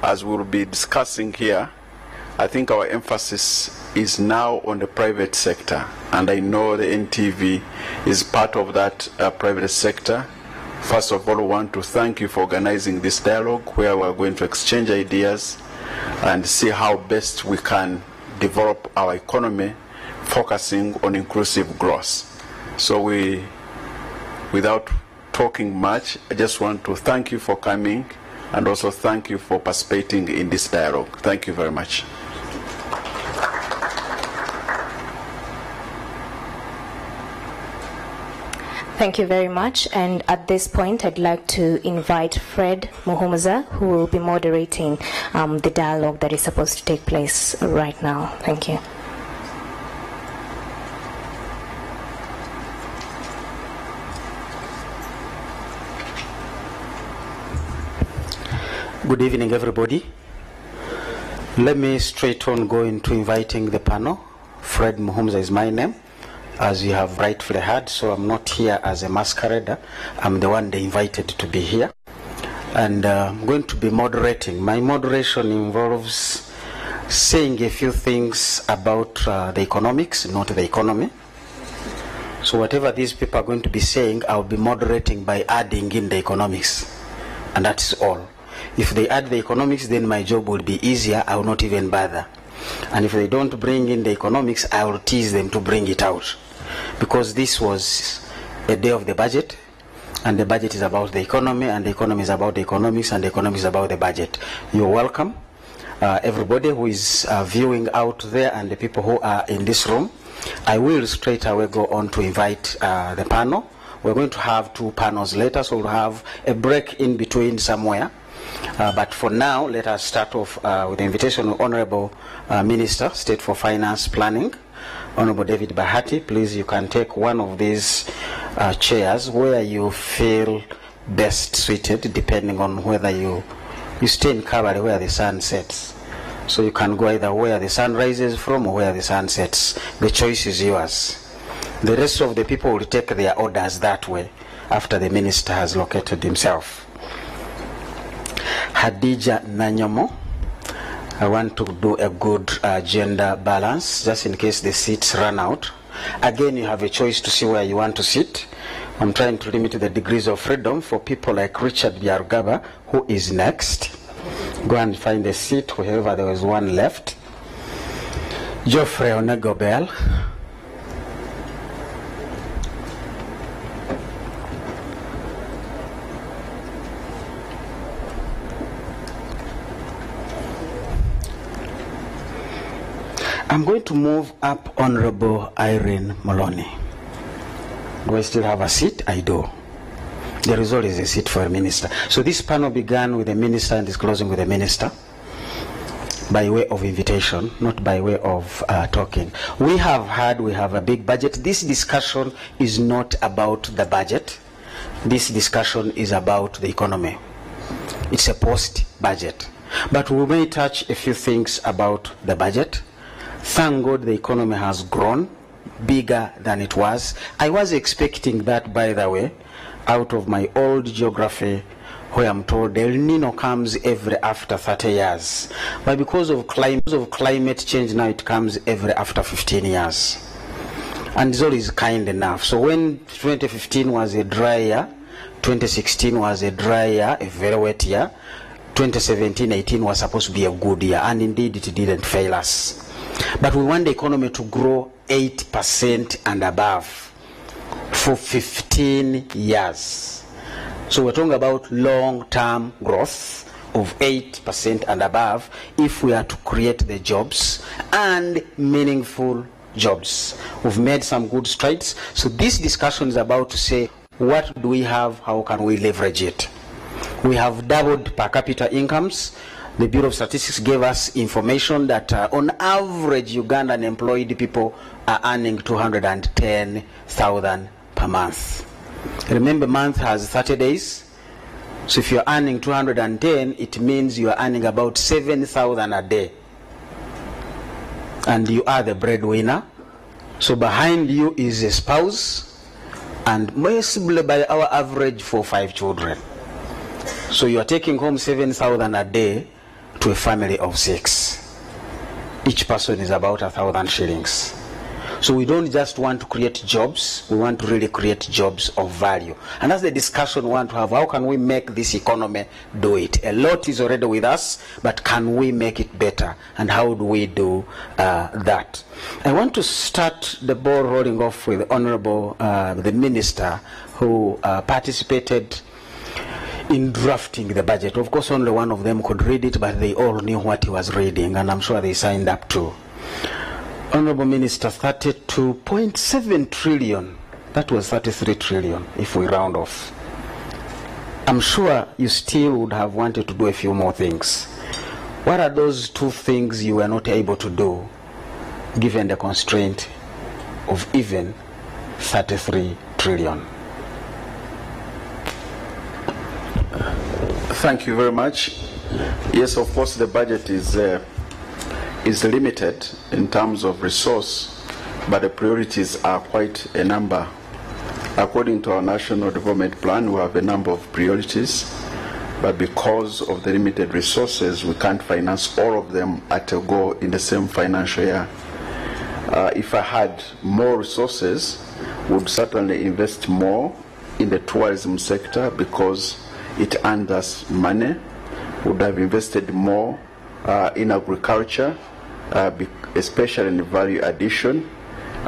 as we'll be discussing here, I think our emphasis is now on the private sector, and I know the NTV is part of that private sector. First of all, I want to thank you for organizing this dialogue where we're going to exchange ideas and see how best we can develop our economy focusing on inclusive growth. So without talking much, I just want to thank you for coming and also thank you for participating in this dialogue. Thank you very much. Thank you very much. And at this point, I'd like to invite Fred Muhumuza, who will be moderating the dialogue that is supposed to take place right now. Thank you. Good evening, everybody. Let me straight on go into inviting the panel. Fred Muhumuza is my name, as you have rightfully heard, so I'm not here as a masquerader. I'm the one they invited to be here. And I'm going to be moderating. My moderation involves saying a few things about the economics, not the economy. So whatever these people are going to be saying, I'll be moderating by adding in the economics. And that's all. If they add the economics, then my job will be easier. I will not even bother. And if they don't bring in the economics, I will tease them to bring it out. Because this was a day of the budget, and the budget is about the economy, and the economy is about the economics, and the economics is about the budget. You're welcome, everybody who is viewing out there and the people who are in this room. I will straight away go on to invite the panel. We're going to have two panels later, so we'll have a break in between somewhere. But for now, let us start off with the invitation of Honorable Minister, State for Finance Planning, Honorable David Bahati. Please, you can take one of these chairs where you feel best suited, depending on whether you stay in Kabale where the sun sets. So you can go either where the sun rises from or where the sun sets. The choice is yours. The rest of the people will take their orders that way after the minister has located himself. Hadija Nanyomo, I want to do a good gender balance, just in case the seats run out. Again, you have a choice to see where you want to sit. I'm trying to limit the degrees of freedom for people like Richard Byarugaba, who is next. Go and find a seat wherever there is one left. Geoffrey Onegobel. I'm going to move up Honorable Irene Moloney. Do I still have a seat? I do. There is always a seat for a minister. So this panel began with the minister and is closing with the minister by way of invitation, not by way of talking. We have a big budget. This discussion is not about the budget. This discussion is about the economy. It's a post-budget. But we may touch a few things about the budget. Thank God the economy has grown bigger than it was. I was expecting that, by the way, out of my old geography, where I'm told El Nino comes every after 30 years. But because of climate change, now it comes every after 15 years. And it's always kind enough. So when 2015 was a dry year, 2016 was a dry year, a very wet year, 2017-18 was supposed to be a good year, and indeed it didn't fail us. But we want the economy to grow 8% and above for 15 years. So we're talking about long-term growth of 8% and above if we are to create the jobs and meaningful jobs. We've made some good strides. So this discussion is about to say, what do we have? How can we leverage it? We have doubled per capita incomes. The Bureau of Statistics gave us information that on average Ugandan employed people are earning 210,000 per month. Remember, month has 30 days. So if you're earning 210, it means you are earning about 7,000 a day. And you are the breadwinner. So behind you is a spouse, and possibly by our average 4 or 5 children. So you are taking home 7,000 a day. to a family of 6. Each person is about 1,000 shillings. So we don't just want to create jobs, we want to really create jobs of value. And that's the discussion we want to have. How can we make this economy do it? A lot is already with us, but can we make it better? And how do we do that? I want to start the ball rolling off with Honorable the Minister who participated in drafting the budget. Of course, only one of them could read it, but they all knew what he was reading, and I'm sure they signed up too. Honorable Minister, 32.7 trillion. That was 33 trillion if we round off. I'm sure you still would have wanted to do a few more things. What are those 2 things you were not able to do given the constraint of even 33 trillion? Thank you very much. Yes, of course, the budget is limited in terms of resource, but the priorities are quite a number. According to our National Development Plan, we have a number of priorities, but because of the limited resources, we can't finance all of them at a go in the same financial year. If I had more resources, we would certainly invest more in the tourism sector because it earns us money. We would have invested more in agriculture, especially in value addition,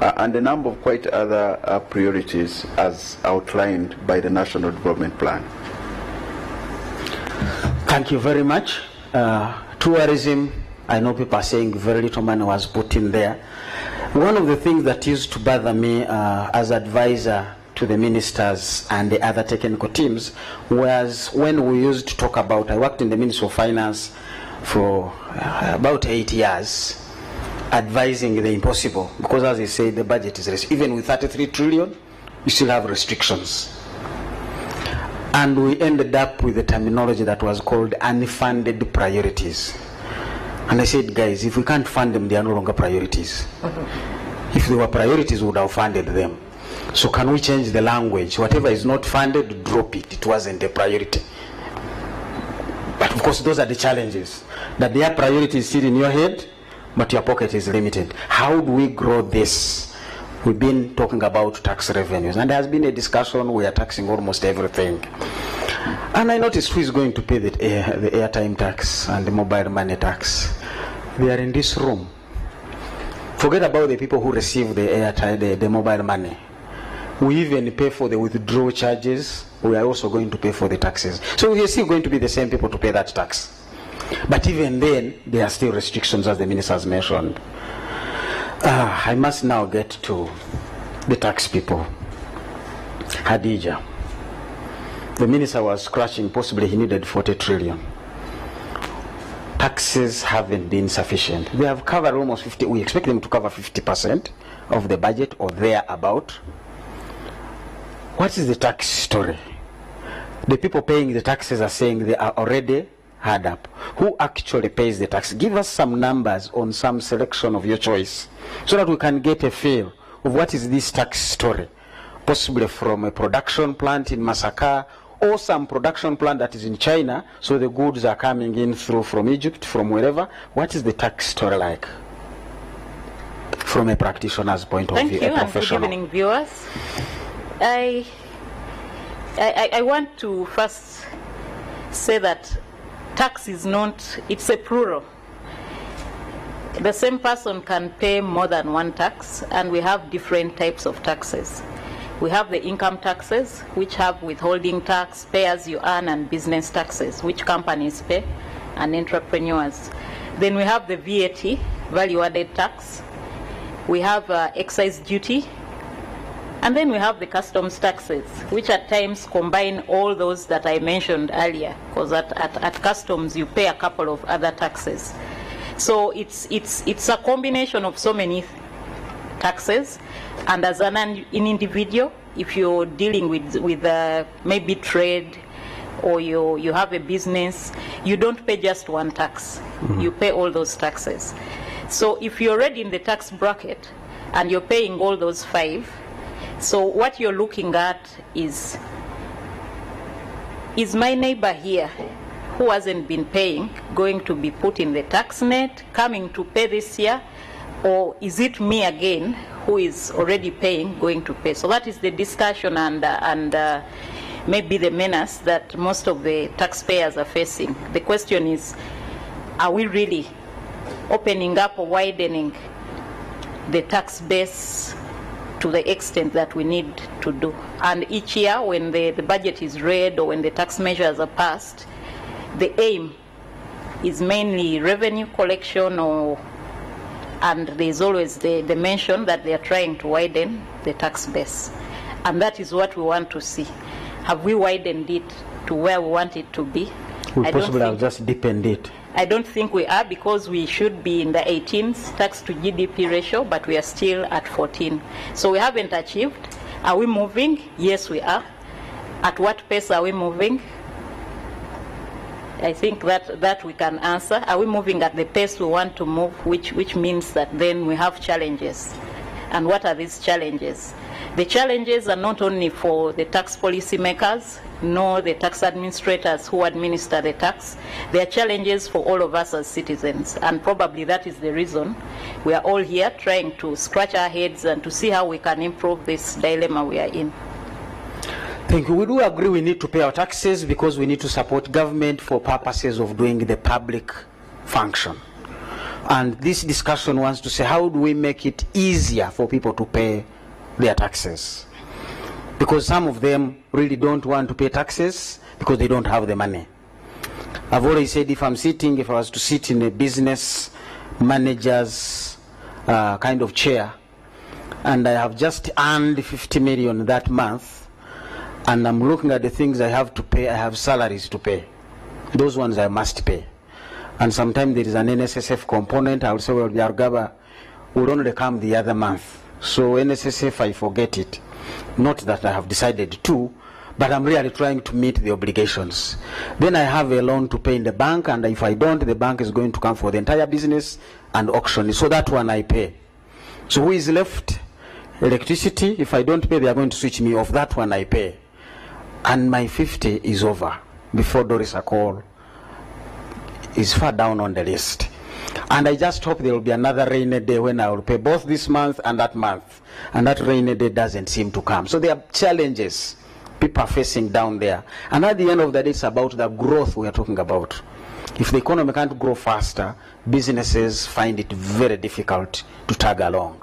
and a number of quite other priorities as outlined by the National Development Plan. Thank you very much. Tourism, I know people are saying very little money was put in there. One of the things that used to bother me as advisor to the ministers and the other technical teams was when we used to talk about, I worked in the Ministry of Finance for about 8 years, advising the impossible, because as I say, the budget is, even with 33 trillion, you still have restrictions. And we ended up with a terminology that was called unfunded priorities. And I said, guys, if we can't fund them, they are no longer priorities. If they were priorities, we would have funded them. So can we change the language? Whatever is not funded, drop it. It wasn't a priority. But of course, those are the challenges. That their priority is still in your head, but your pocket is limited. How do we grow this? We've been talking about tax revenues, and there has been a discussion. We are taxing almost everything. And I noticed who is going to pay the airtime tax and the mobile money tax. They are in this room. Forget about the people who receive the airtime, the mobile money. We even pay for the withdrawal charges. We are also going to pay for the taxes. So we are still going to be the same people to pay that tax. But even then, there are still restrictions, as the minister has mentioned. I must now get to the tax people. Hadija. The minister was scratching, possibly he needed 40 trillion. Taxes haven't been sufficient. They have covered almost 50, we expect them to cover 50% of the budget or thereabout. What is the tax story? The people paying the taxes are saying they are already hard up. Who actually pays the tax? Give us some numbers on some selection of your choice so that we can get a feel of what is this tax story. Possibly from a production plant in Masaka or some production plant that is in China, so the goods are coming in through from Egypt, from wherever. What is the tax story like? From a practitioner's point of view, a professional. Thank you, and good evening, viewers. I want to first say that tax is not, it's a plural. The same person can pay more than one tax, and we have different types of taxes. We have the income taxes, which have withholding tax, pay as you earn, and business taxes, which companies pay, and entrepreneurs. Then we have the VAT, value added tax. We have excise duty. And then we have the customs taxes, which at times combine all those that I mentioned earlier, because at customs you pay a couple of other taxes. So it's a combination of so many taxes. And as an individual, if you're dealing with maybe trade or you have a business, you don't pay just one tax. Mm-hmm. You pay all those taxes. So if you're already in the tax bracket and you're paying all those 5, so what you're looking at is my neighbor here who hasn't been paying going to be put in the tax net, coming to pay this year, or is it me again who is already paying going to pay? So that is the discussion and maybe the menace that most of the taxpayers are facing. The question is, are we really opening up or widening the tax base to the extent that we need to do? And each year when the budget is read or when the tax measures are passed, the aim is mainly revenue collection, and there's always the mention that they are trying to widen the tax base. And that is what we want to see. Have we widened it to where we want it to be? We possibly have just deepened it. I don't think we are, because we should be in the 18s tax to GDP ratio, but we are still at 14. So we haven't achieved. Are we moving? Yes, we are. At what pace are we moving? I think that we can answer. Are we moving at the pace we want to move, which means that then we have challenges. And what are these challenges? The challenges are not only for the tax policy makers, nor the tax administrators who administer the tax. They are challenges for all of us as citizens, and probably that is the reason we are all here trying to scratch our heads and to see how we can improve this dilemma we are in. Thank you. We do agree we need to pay our taxes because we need to support government for purposes of doing the public function. And this discussion wants to say, how do we make it easier for people to pay their taxes? Because some of them really don't want to pay taxes because they don't have the money. I've already said, if I was to sit in a business manager's kind of chair, and I have just earned 50 million that month, and I'm looking at the things I have to pay, I have salaries to pay. Those ones I must pay. And sometimes there is an NSSF component. I will say, well, the Argaba will only come the other month. So NSSF, I forget it. Not that I have decided to, but I'm really trying to meet the obligations. Then I have a loan to pay in the bank, and if I don't, the bank is going to come for the entire business and auction. So that one I pay. So who is left? Electricity. If I don't pay, they are going to switch me off. That one I pay. And my 50 is over before Doris Akol is far down on the list. And I just hope there will be another rainy day when I will pay both this month and that month. And that rainy day doesn't seem to come. So there are challenges people are facing down there. And at the end of the day, it's about the growth we are talking about. If the economy can't grow faster, businesses find it very difficult to tag along.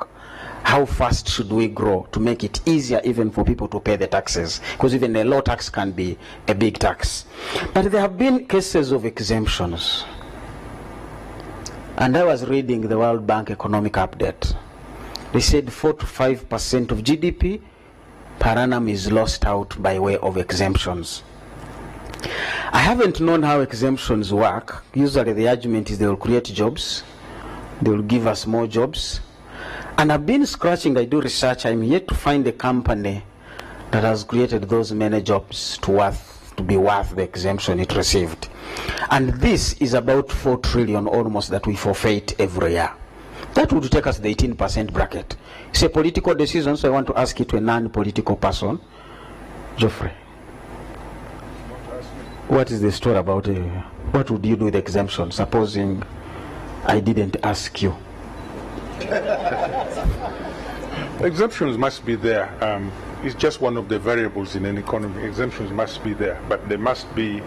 How fast should we grow to make it easier even for people to pay the taxes? Because even a low tax can be a big tax. But there have been cases of exemptions. And I was reading the World Bank Economic Update. They said 4 to 5% of GDP per annum is lost out by way of exemptions. I haven't known how exemptions work. Usually the argument is they will create jobs. They will give us more jobs. And I've been scratching, I do research, I'm yet to find a company that has created those many jobs to be worth the exemption it received. And this is about 4 trillion almost that we forfeit every year. That would take us the 18% bracket. It's a political decision, so I want to ask it to a non-political person. Geoffrey, what is the story about what would you do with the exemption, supposing I didn't ask you? Exemptions must be there. It's just one of the variables in an economy. Exemptions must be there, but they must be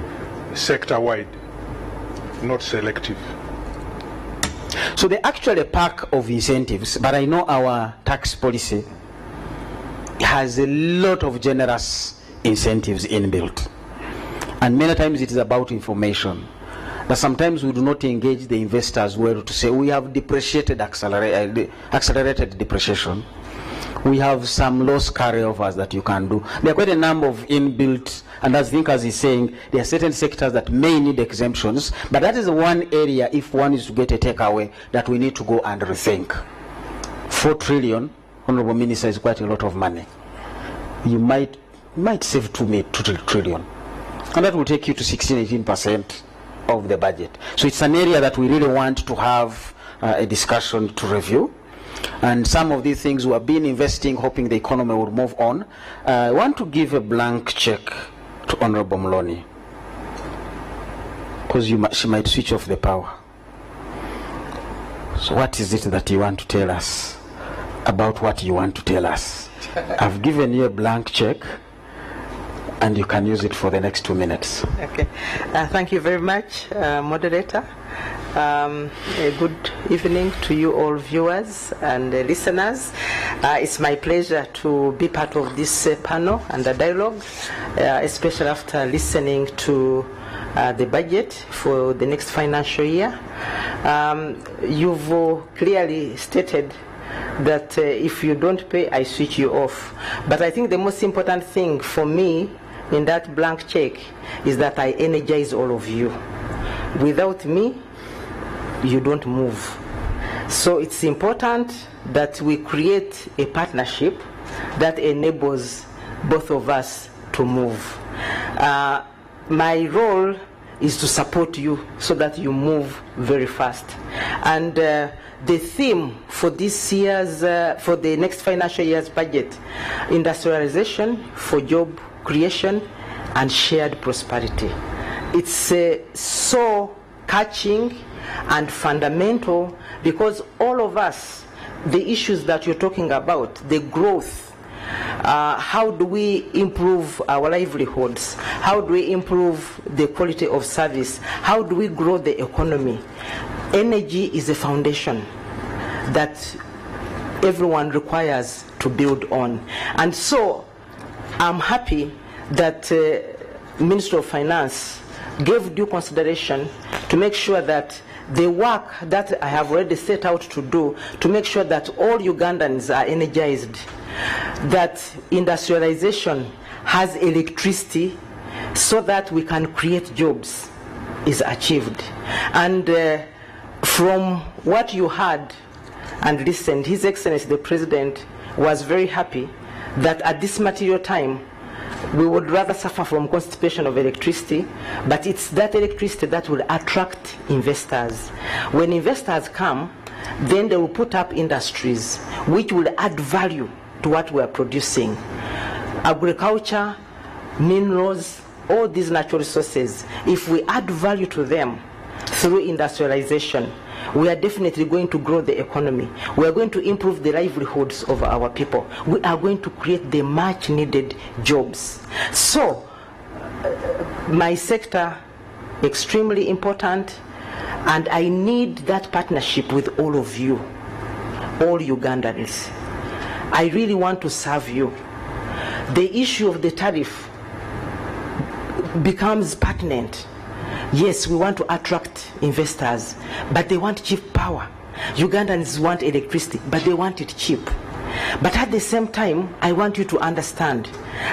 sector-wide, not selective. So they're actually a pack of incentives, but I know our tax policy has a lot of generous incentives inbuilt. And many times it is about information. That sometimes we do not engage the investors well to say we have depreciated, accelerated depreciation. We have some loss carryovers that you can do. There are quite a number of inbuilt, and as Vinkas is saying, there are certain sectors that may need exemptions, but that is one area, if one is to get a takeaway, that we need to go and rethink. 4 trillion, Honorable Minister, is quite a lot of money. You might save 2 trillion. And that will take you to 16-18% of the budget. So it's an area that we really want to have a discussion to review. And some of these things we have been investing, hoping the economy will move on. I want to give a blank check to Honorable Moloni. because she might switch off the power. So what is it that you want to tell us about what you want to tell us? I've given you a blank check, and you can use it for the next 2 minutes. Okay. Thank you very much, moderator. A good evening to you all viewers and listeners. It's my pleasure to be part of this panel and the dialogue, especially after listening to the budget for the next financial year. You've clearly stated that if you don't pay, I switch you off. But I think the most important thing for me in that blank check is that I energize all of you. Without me, you don't move. So it's important that we create a partnership that enables both of us to move. My role is to support you so that you move very fast. And the theme for this year's, for the next financial year's budget, industrialization for job creation and shared prosperity. It's so catching and fundamental because all of us, the issues that you're talking about, the growth, how do we improve our livelihoods? How do we improve the quality of service? How do we grow the economy? Energy is a foundation that everyone requires to build on. And so I'm happy that Minister of Finance gave due consideration to make sure that the work that I have already set out to do, to make sure that all Ugandans are energized, that industrialization has electricity so that we can create jobs, is achieved. And from what you heard and listened, His Excellency the President was very happy that at this material time we would rather suffer from constipation of electricity, but it's that electricity that will attract investors. When investors come, then they will put up industries which will add value to what we are producing. Agriculture, minerals, all these natural resources, if we add value to them through industrialization, we are definitely going to grow the economy. We are going to improve the livelihoods of our people. We are going to create the much needed jobs. So, my sector, extremely important, and I need that partnership with all of you, all Ugandans. I really want to serve you. The issue of the tariff becomes pertinent. Yes, we want to attract investors, but they want cheap power. Ugandans want electricity, but they want it cheap. But at the same time, I want you to understand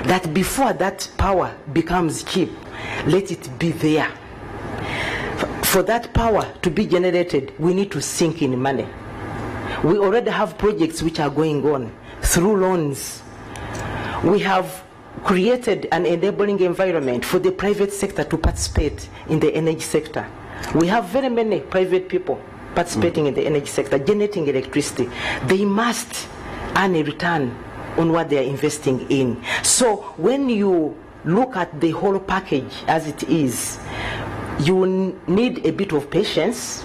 that before that power becomes cheap, let it be there. For that power to be generated, we need to sink in money. We already have projects which are going on through loans. We have created an enabling environment for the private sector to participate in the energy sector. We have very many private people participating in the energy sector, generating electricity. They must earn a return on what they are investing in. So when you look at the whole package as it is, you need a bit of patience.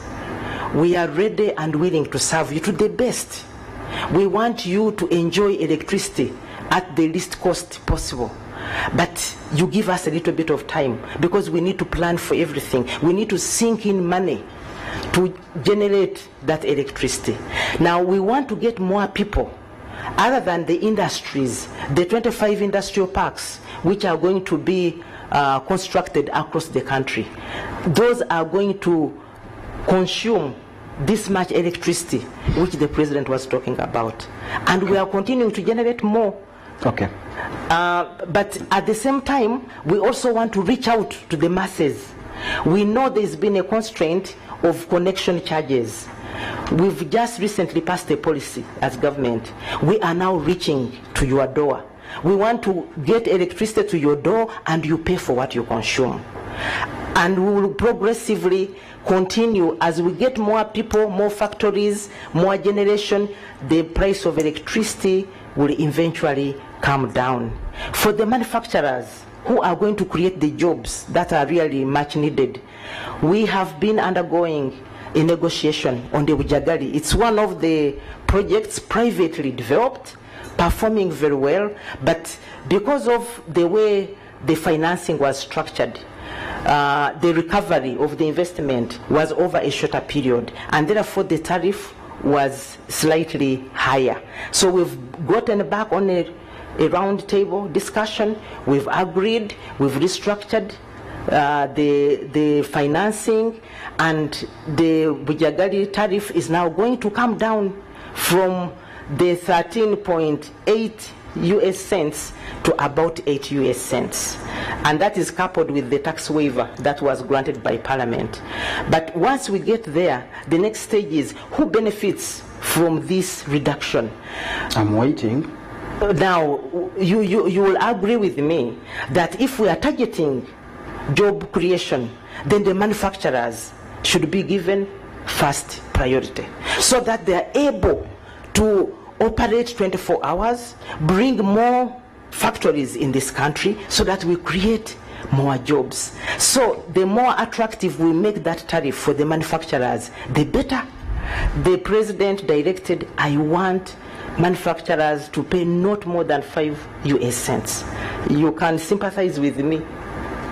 We are ready and willing to serve you to the best. We want you to enjoy electricity at the least cost possible. But you give us a little bit of time because we need to plan for everything. We need to sink in money to generate that electricity. Now we want to get more people other than the industries, the 25 industrial parks which are going to be constructed across the country. Those are going to consume this much electricity which the President was talking about. And we are continuing to generate more. Okay. But at the same time, we also want to reach out to the masses. We know there's been a constraint of connection charges. We've just recently passed a policy as government. We are now reaching to your door. We want to get electricity to your door and you pay for what you consume. And we will progressively continue as we get more people, more factories, more generation, the price of electricity will eventually come down. For the manufacturers who are going to create the jobs that are really much needed, we have been undergoing a negotiation on the Bujagali. It's one of the projects privately developed, performing very well, but because of the way the financing was structured, the recovery of the investment was over a shorter period, and therefore the tariff was slightly higher. So we've gotten back on a round table discussion, we've agreed, we've restructured the financing, and the Bujagali tariff is now going to come down from the 13.8 US cents to about 8 US cents. And that is coupled with the tax waiver that was granted by Parliament. But once we get there, the next stage is who benefits from this reduction? I'm waiting. Now, you will agree with me that if we are targeting job creation, then the manufacturers should be given first priority so that they are able to operate 24 hours, bring more factories in this country so that we create more jobs. So the more attractive we make that tariff for the manufacturers, the better. The president directed, I want manufacturers to pay not more than 5 US cents. You can sympathize with me.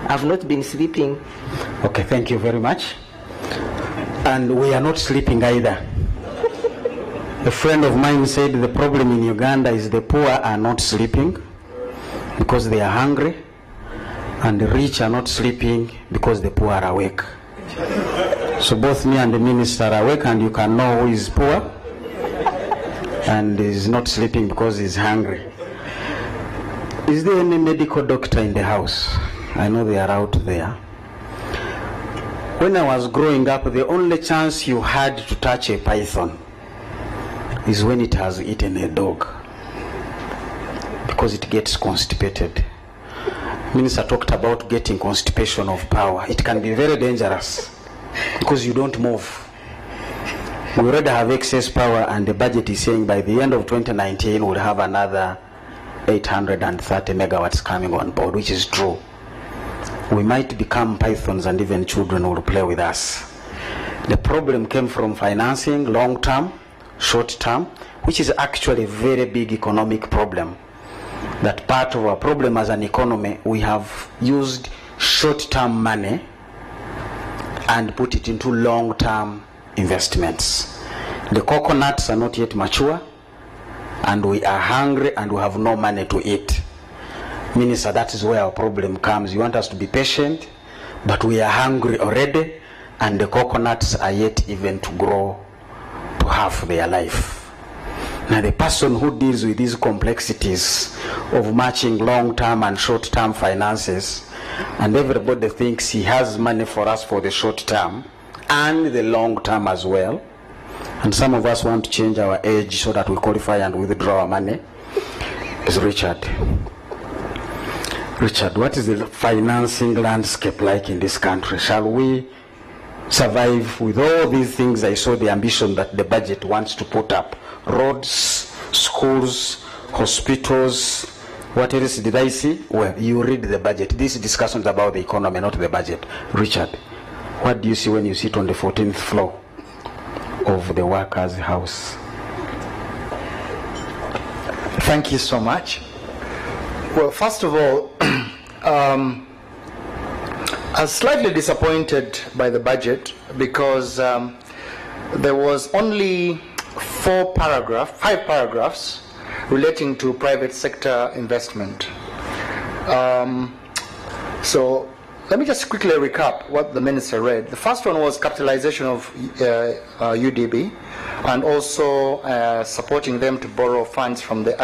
I've not been sleeping. Okay, thank you very much. And we are not sleeping either. A friend of mine said the problem in Uganda is the poor are not sleeping because they are hungry, and the rich are not sleeping because the poor are awake. So both me and the minister are awake, and you can know who is poor and is not sleeping because he's hungry. Is there any medical doctor in the house? I know they are out there. When I was growing up, the only chance you had to touch a python is when it has eaten a dog, because it gets constipated. Minister talked about getting constipation of power. It can be very dangerous because you don't move. We already have excess power, and the budget is saying by the end of 2019 we'll have another 830 megawatts coming on board, which is true. We might become pythons, and even children will play with us. The problem came from financing, long term, short term, which is actually a very big economic problem. That part of our problem as an economy, we have used short-term money and put it into long-term investments. The coconuts are not yet mature, and we are hungry, and we have no money to eat. Minister, that is where our problem comes. You want us to be patient, but we are hungry already, and the coconuts are yet even to grow to half their life. Now, the person who deals with these complexities of matching long-term and short-term finances, and everybody thinks he has money for us for the short term and the long term as well, and some of us want to change our age so that we qualify and withdraw our money, is Richard. Richard, what is the financing landscape like in this country? Shall we survive with all these things? I saw the ambition that the budget wants to put up. Roads, schools, hospitals. What else did I see? Well, you read the budget. This discussion is about the economy, not the budget. Richard, what do you see when you sit on the 14th floor of the workers' house? Thank you so much. Well, first of all, I was slightly disappointed by the budget because there was only 5 paragraphs relating to private sector investment. So let me just quickly recap what the minister read. The first one was capitalization of UDB, and also supporting them to borrow funds from the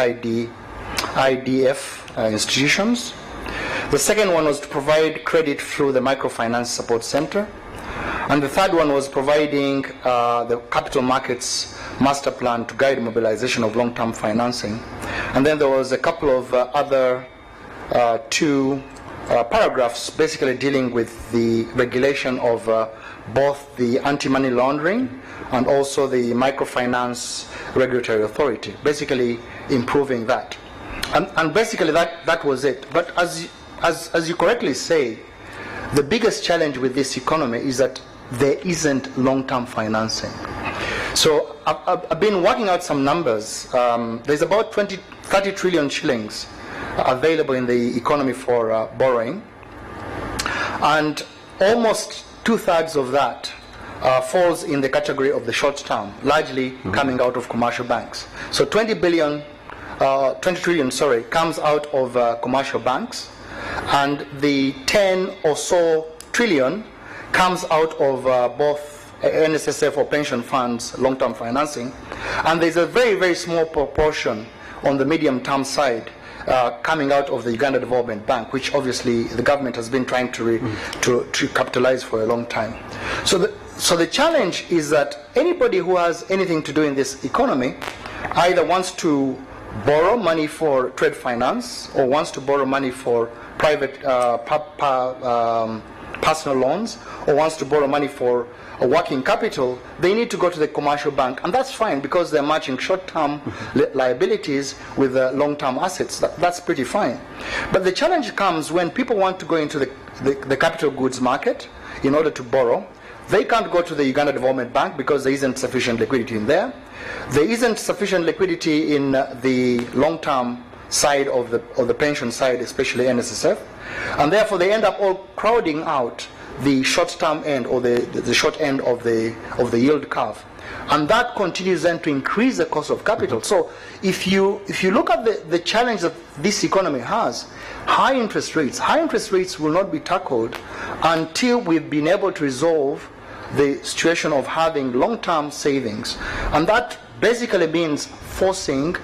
IDF institutions. The second one was to provide credit through the Microfinance Support Center. And the third one was providing the capital markets master plan to guide mobilization of long-term financing. And then there was a couple of other 2 paragraphs basically dealing with the regulation of both the anti-money laundering and also the microfinance regulatory authority, basically improving that. And basically that was it. But as you correctly say, the biggest challenge with this economy is that there isn't long-term financing. So I've been working out some numbers. There's about 30 trillion shillings available in the economy for borrowing, and almost 2/3 of that falls in the category of the short term, largely coming out of commercial banks. So 20 trillion, comes out of commercial banks, and the 10 or so trillion comes out of both NSSF or pension funds, long-term financing, and there's a very, very small proportion on the medium-term side coming out of the Uganda Development Bank, which obviously the government has been trying to capitalize for a long time. So the challenge is that anybody who has anything to do in this economy either wants to borrow money for trade finance or wants to borrow money for private personal loans or wants to borrow money for a working capital. They need to go to the commercial bank, and that's fine because they're matching short-term liabilities with long-term assets. That's pretty fine. But the challenge comes when people want to go into the capital goods market in order to borrow. They can't go to the Uganda Development Bank because there isn't sufficient liquidity in there. There isn't sufficient liquidity in the long-term side of the pension side, especially NSSF, and therefore they end up all crowding out the short-term end or the short end of the yield curve, and that continues then to increase the cost of capital. So if you look at the challenge that this economy has, high interest rates will not be tackled until we've been able to resolve the situation of having long-term savings, and that basically means forcing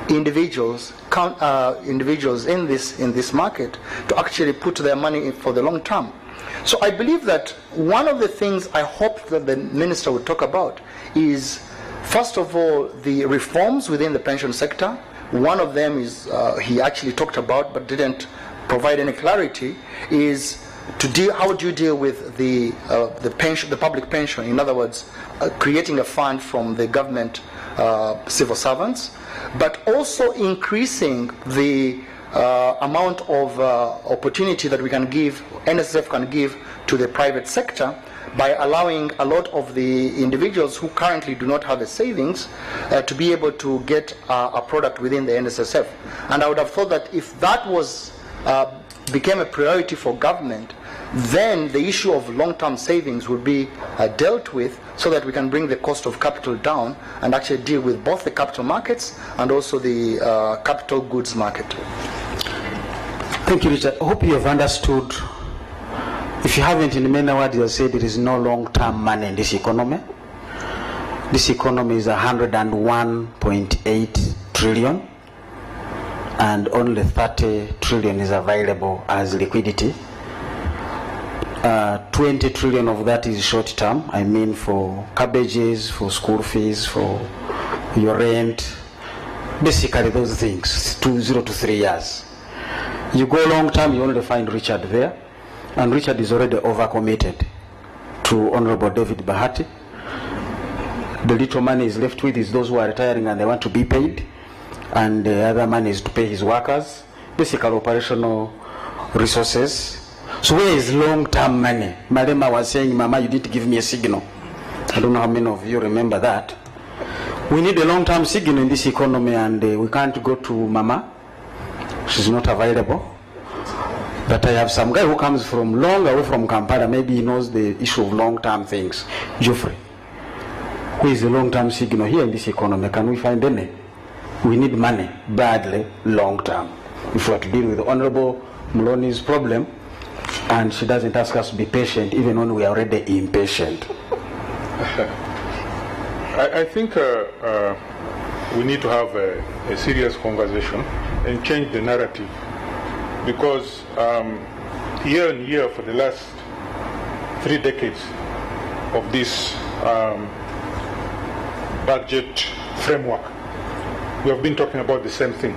individuals in this market to actually put their money in for the long term. So I believe that one of the things I hope that the minister would talk about is, first of all, the reforms within the pension sector. One of them is he actually talked about but didn't provide any clarity, is how do you deal with the pension, the public pension? In other words, creating a fund from the government civil servants, but also increasing the amount of opportunity that we can give, NSSF can give to the private sector by allowing a lot of the individuals who currently do not have a savings to be able to get a product within the NSSF. And I would have thought that if that was became a priority for government, then the issue of long-term savings would be dealt with so that we can bring the cost of capital down and actually deal with both the capital markets and also the capital goods market. Thank you, Richard. I hope you have understood. If you haven't, in many words, you said there is no long-term money in this economy. This economy is 101.8 trillion, and only 30 trillion is available as liquidity. 20 trillion of that is short term, I mean for cabbages, for school fees, for your rent, basically those things, 0 to 3 years. You go long term, you only find Richard there, and Richard is already overcommitted to Honorable David Bahati. The little money is left with is those who are retiring and they want to be paid, and the other money is to pay his workers, basically operational resources. So where is long-term money? Malema was saying, Mama, you didn't give me a signal. I don't know how many of you remember that. We need a long-term signal in this economy, and we can't go to Mama. She's not available. But I have some guy who comes from long away from Kampala. Maybe he knows the issue of long-term things. Geoffrey, who is the long-term signal here in this economy? Can we find any? We need money badly, long-term. If we are to deal with Honorable Muloni's problem, and she doesn't ask us to be patient even when we are already impatient. I think we need to have a serious conversation and change the narrative, because year on year for the last 3 decades of this budget framework, we have been talking about the same thing.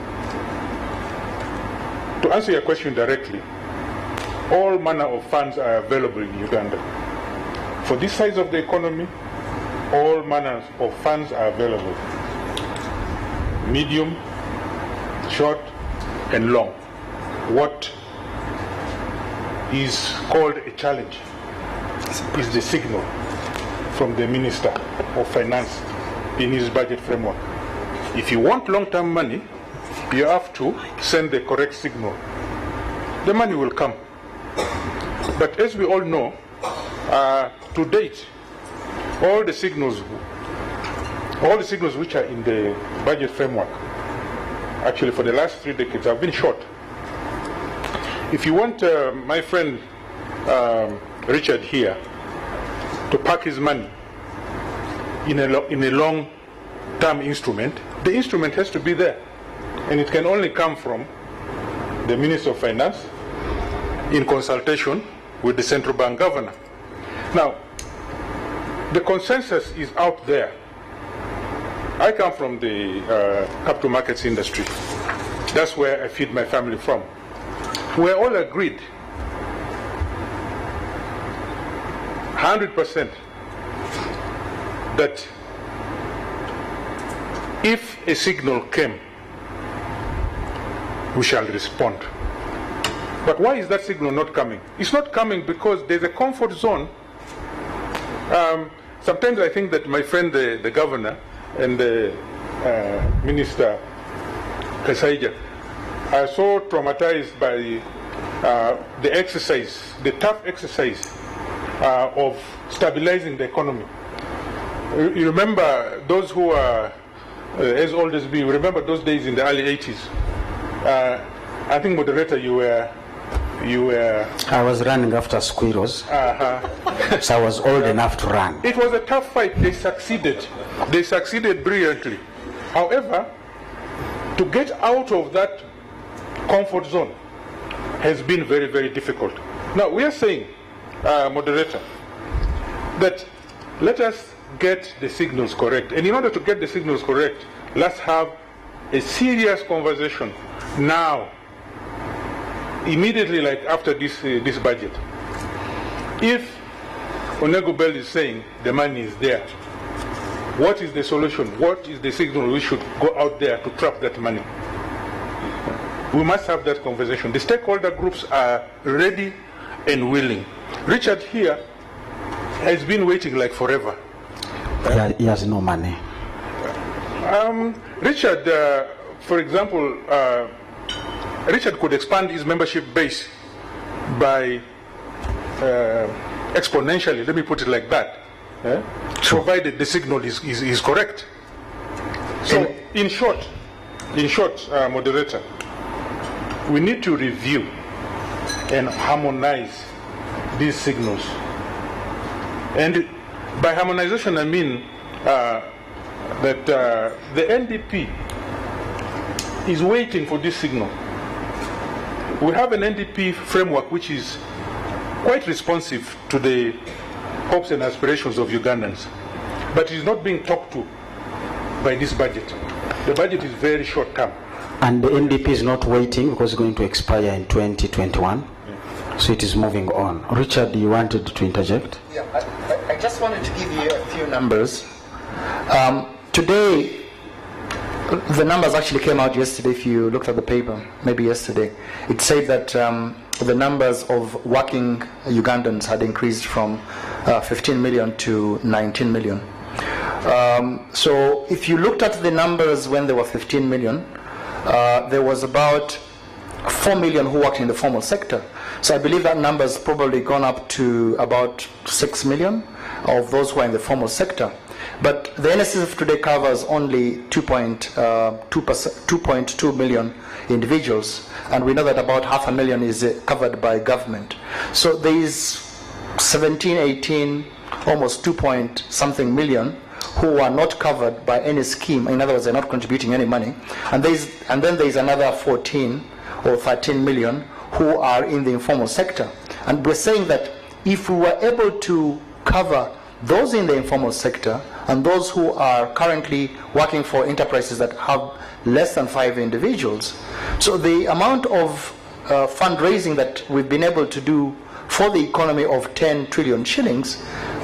To answer your question directly, all manner of funds are available in Uganda. For this size of the economy, all manners of funds are available. Medium, short, and long. What is called a challenge. It's the signal from the Minister of Finance in his budget framework. If you want long-term money, you have to send the correct signal. The money will come. But as we all know, to date, all the signals which are in the budget framework, actually for the last 3 decades, have been short. If you want my friend Richard here to park his money in a long-term instrument, the instrument has to be there. And it can only come from the Minister of Finance in consultation with the central bank governor. Now, the consensus is out there. I come from the capital markets industry. That's where I feed my family from. We're all agreed 100% that if a signal came, we shall respond. But why is that signal not coming? It's not coming because there's a comfort zone. Sometimes I think that my friend, the governor, and the Minister Kasaija are so traumatized by the exercise, the tough exercise of stabilizing the economy. You remember those who are as old as me, remember those days in the early 80s. I think, moderator, you were... I was running after squirrels. So I was old enough to run. It was a tough fight. They succeeded. They succeeded brilliantly. However, to get out of that comfort zone has been very, very difficult. Now, we are saying, moderator, that let us get the signals correct. And in order to get the signals correct, let's have a serious conversation now, immediately, like after this budget. If Onego Bell is saying the money is there, what is the solution? What is the signal we should go out there to trap that money? We must have that conversation. The stakeholder groups are ready and willing. Richard here has been waiting like forever. He has no money. Richard, for example, Richard could expand his membership base by exponentially, let me put it like that, provided the signal is correct. So, in short, moderator, we need to review and harmonize these signals. And by harmonization, I mean that the NDP is waiting for this signal. We have an NDP framework which is quite responsive to the hopes and aspirations of Ugandans, but it is not being talked to by this budget. The budget is very short term. And the NDP is not waiting because it's going to expire in 2021. So it is moving on. Richard, you wanted to interject? Yeah, I just wanted to give you a few numbers. Today, the numbers actually came out yesterday. If you looked at the paper, maybe yesterday, it said that the numbers of working Ugandans had increased from 15 million to 19 million. So if you looked at the numbers when there were 15 million, there was about 4 million who worked in the formal sector. So I believe that number has probably gone up to about 6 million of those who are in the formal sector. But the NSSF today covers only 2.2 million individuals, and we know that about 500,000 is covered by government. So there is 17, 18, almost 2-point-something million who are not covered by any scheme. In other words, they're not contributing any money. And then there is another 14 or 13 million who are in the informal sector. And we're saying that if we were able to cover those in the informal sector and those who are currently working for enterprises that have less than 5 individuals, so the amount of fundraising that we've been able to do for the economy of 10 trillion shillings,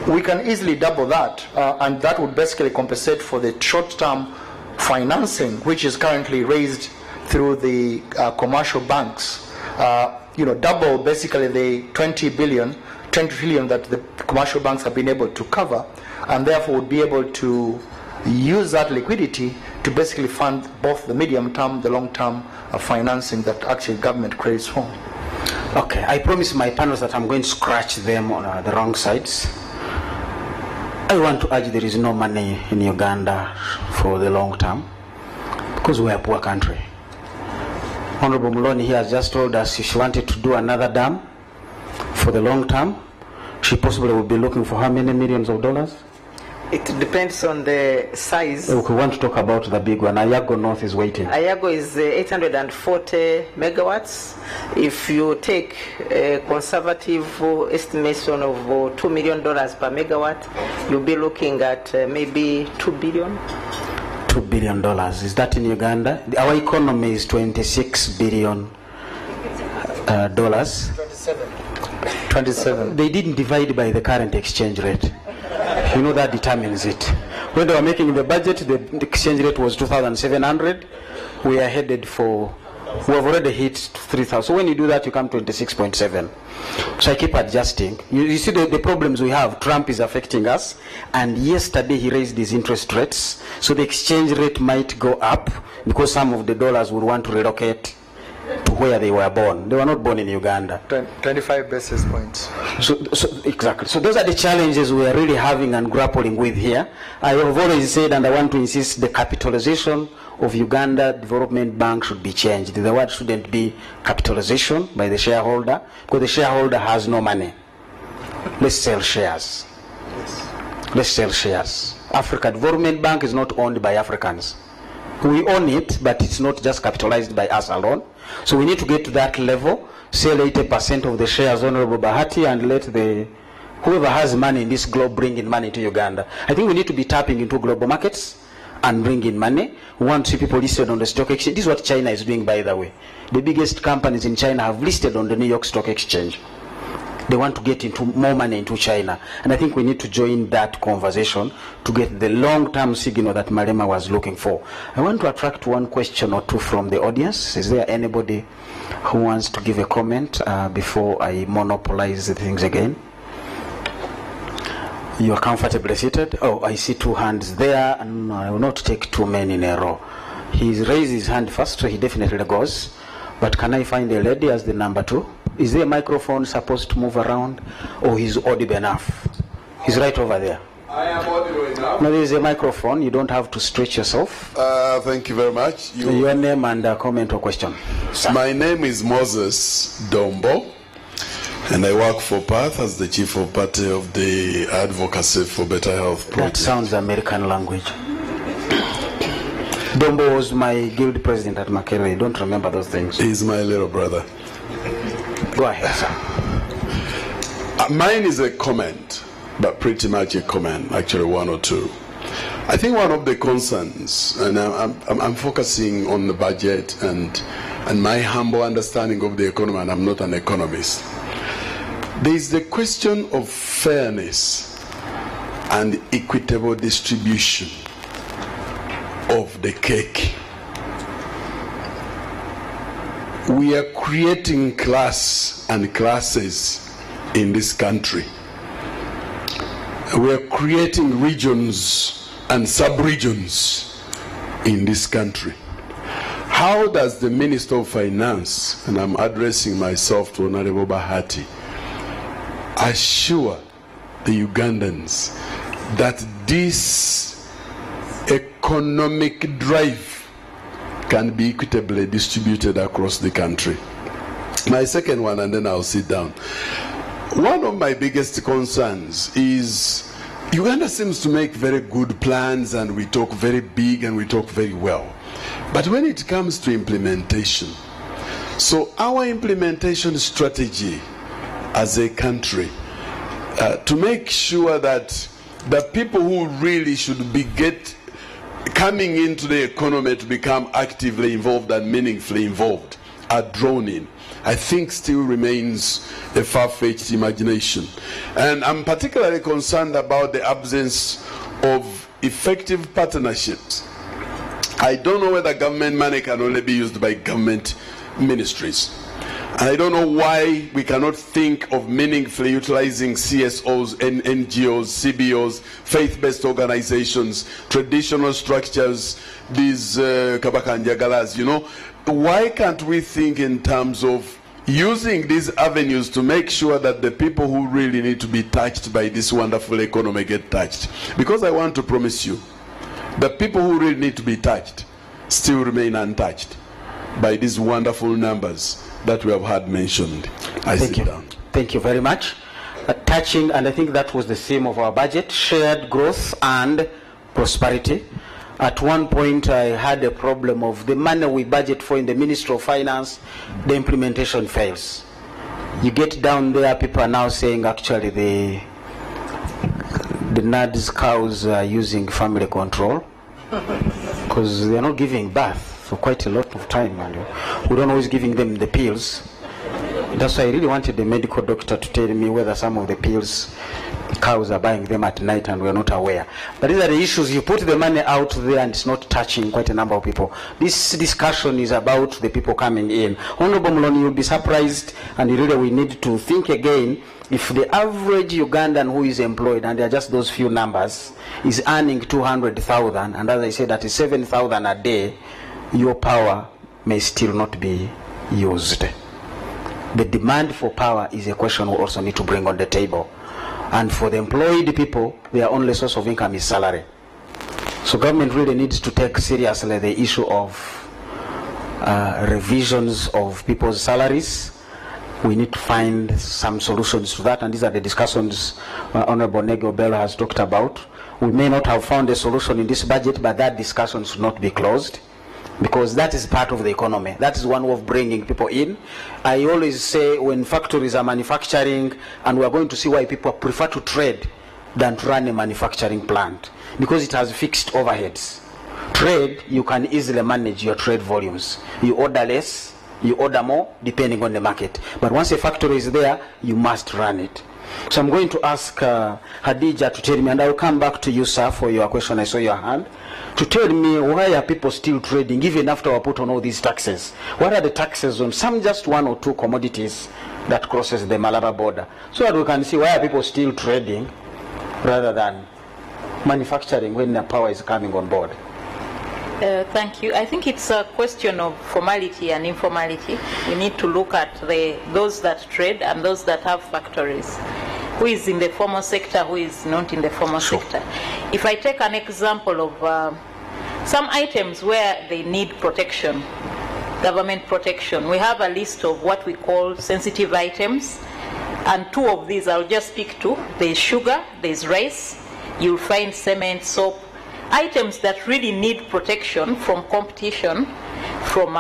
we can easily double that, and that would basically compensate for the short-term financing which is currently raised through the commercial banks. double basically the 20 trillion that the commercial banks have been able to cover, and therefore would be able to use that liquidity to basically fund both the medium term, the long term financing that actually government credits for. Okay, I promise my panels that I'm going to scratch them on the wrong sides. I want to urge there is no money in Uganda for the long term because we are a poor country. Honorable Muloni here has just told us if she wanted to do another dam for the long term, she possibly would be looking for how many millions of dollars? It depends on the size. We want to talk about the big one. Ayago North is waiting. Ayago is 840 megawatts. If you take a conservative estimation of $2 million per megawatt, you'll be looking at maybe $2 billion. $2 billion. Is that in Uganda? Our economy is $26 billion. 27. They didn't divide by the current exchange rate. You know that determines it. When they were making the budget, the exchange rate was 2,700. We are headed for, we have already hit 3,000. So when you do that, you come to 26.7. So I keep adjusting. You see the problems we have. Trump is affecting us. And yesterday he raised his interest rates. So the exchange rate might go up because some of the dollars would want to relocate to where they were born. They were not born in Uganda. 25 basis points. So exactly. So those are the challenges we are really having and grappling with here. I have always said, and I want to insist, the capitalization of Uganda Development Bank should be changed. The word shouldn't be capitalization by the shareholder, because the shareholder has no money. Let's sell shares. Let's sell shares. Africa Development Bank is not owned by Africans. We own it, but it's not just capitalized by us alone. So we need to get to that level, sell 80% of the shares, Honorable Bahati, and let whoever has money in this globe bring in money to Uganda. I think we need to be tapping into global markets and bring in money. We want to see people listed on the stock exchange. This is what China is doing, by the way. The biggest companies in China have listed on the New York Stock Exchange. They want to get into more money into China. And I think we need to join that conversation to get the long-term signal that Malema was looking for. I want to attract one question or two from the audience. Is there anybody who wants to give a comment before I monopolize the things again? You are comfortably seated. Oh, I see two hands there. No, I will not take too many in a row. He's raised his hand first, so he definitely goes. But can I find a lady as the number 2? Is there a microphone supposed to move around, or he's audible enough? He's right over there. I am audible enough. No, there is a microphone. You don't have to stretch yourself. Thank you very much. Your name and comment or question. Sir. My name is Moses Dombo, and I work for PATH as the Chief of Party of the Advocacy for Better Health Project. That sounds American language. Dombo was my guild president at Makerere. I don't remember those things. He's my little brother. Go ahead, sir. Mine is a comment, but pretty much a comment, actually one or two. I think one of the concerns, and I'm focusing on the budget and my humble understanding of the economy, and I'm not an economist. There is the question of fairness and equitable distribution of the cake. We are creating class and classes in this country. We are creating regions and sub-regions in this country. How does the Minister of Finance, and I'm addressing myself to Honorable Bahati, assure the Ugandans that this economic drive can be equitably distributed across the country? My second one, and then I'll sit down. One of my biggest concerns is Uganda seems to make very good plans, and we talk very big and we talk very well. But when it comes to implementation, so our implementation strategy as a country, to make sure that the people who really should be coming into the economy to become actively involved and meaningfully involved are drawn in, I think still remains a far-fetched imagination. And I'm particularly concerned about the absence of effective partnerships. I don't know whether government money can only be used by government ministries. And I don't know why we cannot think of meaningfully utilizing CSOs, NGOs, CBOs, faith-based organizations, traditional structures, these kabakanjagalas, you know. Why can't we think in terms of using these avenues to make sure that the people who really need to be touched by this wonderful economy get touched? Because I want to promise you, the people who really need to be touched still remain untouched by these wonderful numbers that we have had mentioned. Thank you. Thank you very much. Touching, and I think that was the theme of our budget, shared growth and prosperity. At one point, I had a problem of the money we budget for in the Ministry of Finance, the implementation fails. You get down there, people are now saying actually the NADS cows are using family control because they are not giving birth for quite a lot of time, and we don't always giving them the pills. That's why I really wanted the medical doctor to tell me whether some of the pills cows are buying them at night and we're not aware. But these are the issues. You put the money out there and it's not touching quite a number of people. This discussion is about the people coming in. Honorable Muloni, you'll be surprised, and really we need to think again. If the average Ugandan who is employed, and they're just those few numbers, is earning 200,000, and as I said, that is 7,000 a day, your power may still not be used. The demand for power is a question we also need to bring on the table. And for the employed people, their only source of income is salary. So government really needs to take seriously the issue of revisions of people's salaries. We need to find some solutions to that, and these are the discussions Honorable Nego Bell has talked about. We may not have found a solution in this budget, but that discussion should not be closed, because that is part of the economy. That is one way of bringing people in. I always say when factories are manufacturing, and we are going to see why people prefer to trade than to run a manufacturing plant, because it has fixed overheads. Trade, you can easily manage your trade volumes. You order less, you order more, depending on the market. But once a factory is there, you must run it. So I'm going to ask Hadija to tell me, and I will come back to you, sir, for your question. I saw your hand. To tell me, why are people still trading even after we put on all these taxes? What are the taxes on some just one or two commodities that crosses the Malaba border? So that we can see why are people still trading rather than manufacturing when the power is coming on board. Thank you. I think it's a question of formality and informality. We need to look at those that trade and those that have factories. Who is in the formal sector, who is not in the formal sector. If I take an example of some items where they need protection, government protection, we have a list of what we call sensitive items, and two of these I'll just speak to. There's sugar, there's rice, you'll find cement, soap, items that really need protection from competition from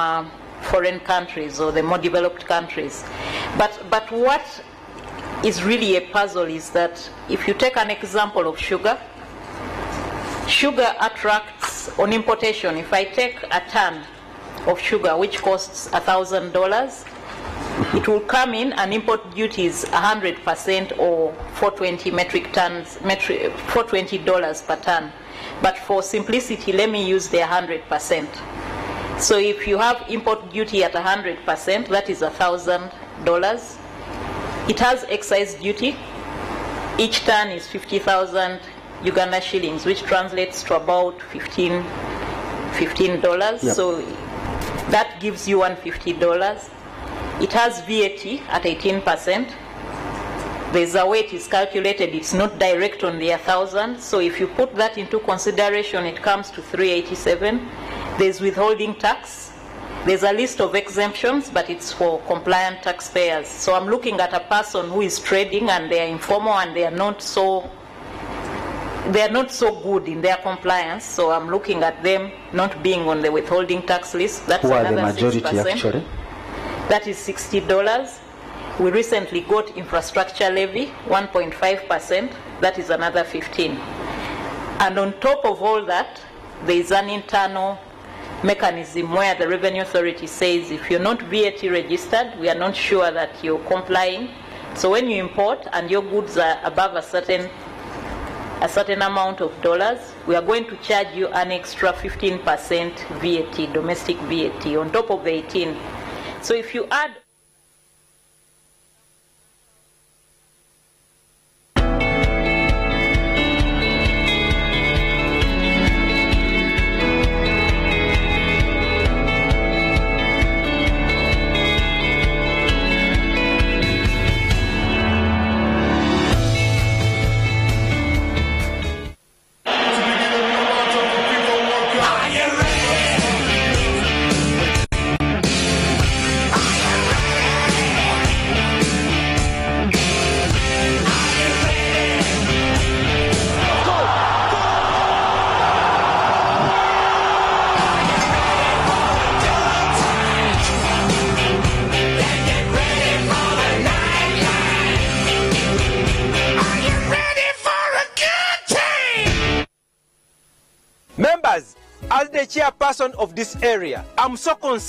foreign countries or the more developed countries. But what is really a puzzle is that if you take an example of sugar, sugar attracts on importation. If I take a ton of sugar which costs $1,000, it will come in and import duty is 100% or 420 metric tons, $420 per ton. But for simplicity, let me use the 100%. So if you have import duty at 100%, that is $1,000. It has excise duty. Each ton is 50,000 Uganda shillings, which translates to about $15. Yep. So that gives you $150. It has VAT at 18%. There's a way it is calculated. It's not direct on the 1,000. So if you put that into consideration, it comes to 387. There's withholding tax. There's a list of exemptions, but it's for compliant taxpayers. So I'm looking at a person who is trading and they are informal and they are not so good in their compliance. So I'm looking at them not being on the withholding tax list. That's who are another the majority 6%. Actually? That is $60. We recently got infrastructure levy, 1.5%. That is another 15. And on top of all that, there is an internal mechanism where the Revenue Authority says if you're not VAT registered, we are not sure that you're complying. So when you import and your goods are above a certain amount of dollars, we are going to charge you an extra 15% VAT, domestic VAT, on top of the 18. So if you add as the chairperson of this area, I'm so concerned